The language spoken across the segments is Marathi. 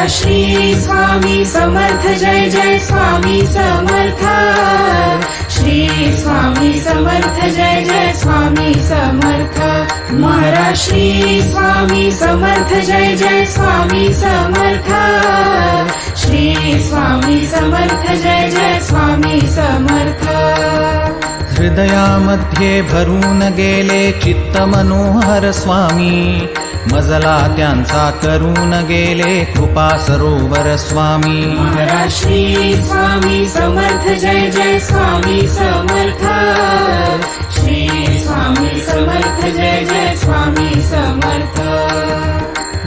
श्री स्वामी समर्थ जय जय स्वामी समर्थ श्री स्वामी समर्थ जय जय स्वामी समर्थ महाराज श्री स्वामी समर्थ जय जय स्वामी समर्थ श्री स्वामी समर्थ जय जय स्वामी समर्थ हृदयामध्ये भरून गेले चित्त मनोहर स्वामी मजला त्यांचा करून गेले कृपा सरोवर स्वामी महाराज श्री स्वामी समर्थ जय जय स्वामी समर्थ श्री स्वामी समर्थ जय जय स्वामी समर्थ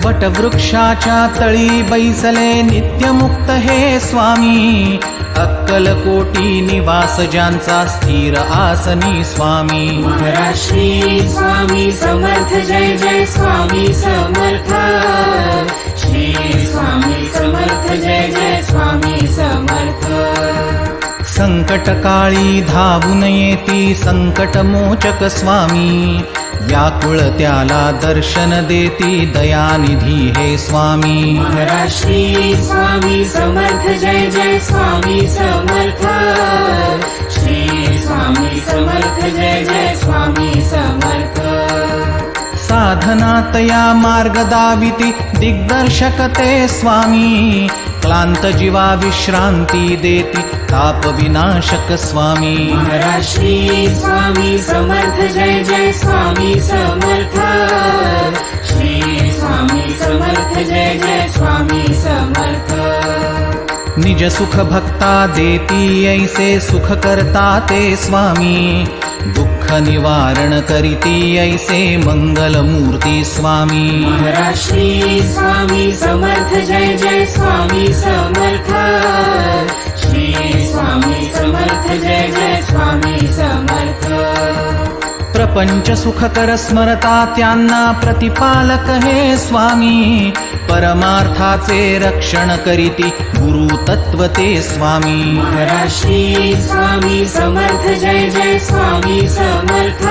वटवृक्षाच्या तळी बैसले नित्यमुक्त हे स्वामी अक्कलकोटी निवास ज्यांचा स्थिर आसनी स्वामी महाराज श्री स्वामी समर्थ जय जय स्वामी समर्थ श्री स्वामी समर्थ जय जय स्वामी समर्थ संकटकाळी धावून येती संकटमोचक स्वामी व्याकुळ त्याला दर्शन देती दयानिधी हे स्वामी महाराज श्री स्वामी समर्थ जय जय स्वामी समर्थ श्री स्वामी समर्थ जय जय स्वामी समर्थ साधनात या मार्ग दाविती दिग्दर्शक ते स्वामी क्लांत जीवा विश्रांती देती ताप विनाशक स्वामी महाराज श्री स्वामी समर्थ जय जय स्वामी समर्थ श्री स्वामी समर्थ जय जय स्वामी समर्थ निज सुख भक्ता देती ऐसे सुख करता ते स्वामी दुःख निवारण करीती ऐसे मंगल मूर्ती स्वामी महाराज श्री स्वामी समर्थ जय जय स्वामी समर्थ श्री स्वामी समर्थ जय जय स्वामी समर्थ प्रपंच सुखकर स्मरता त्यांना प्रतिपालक हे स्वामी परमार्थाचे रक्षण करीती गुरु तत्व ते स्वामी महाराज श्री स्वामी समर्थ जय जय स्वामी समर्थ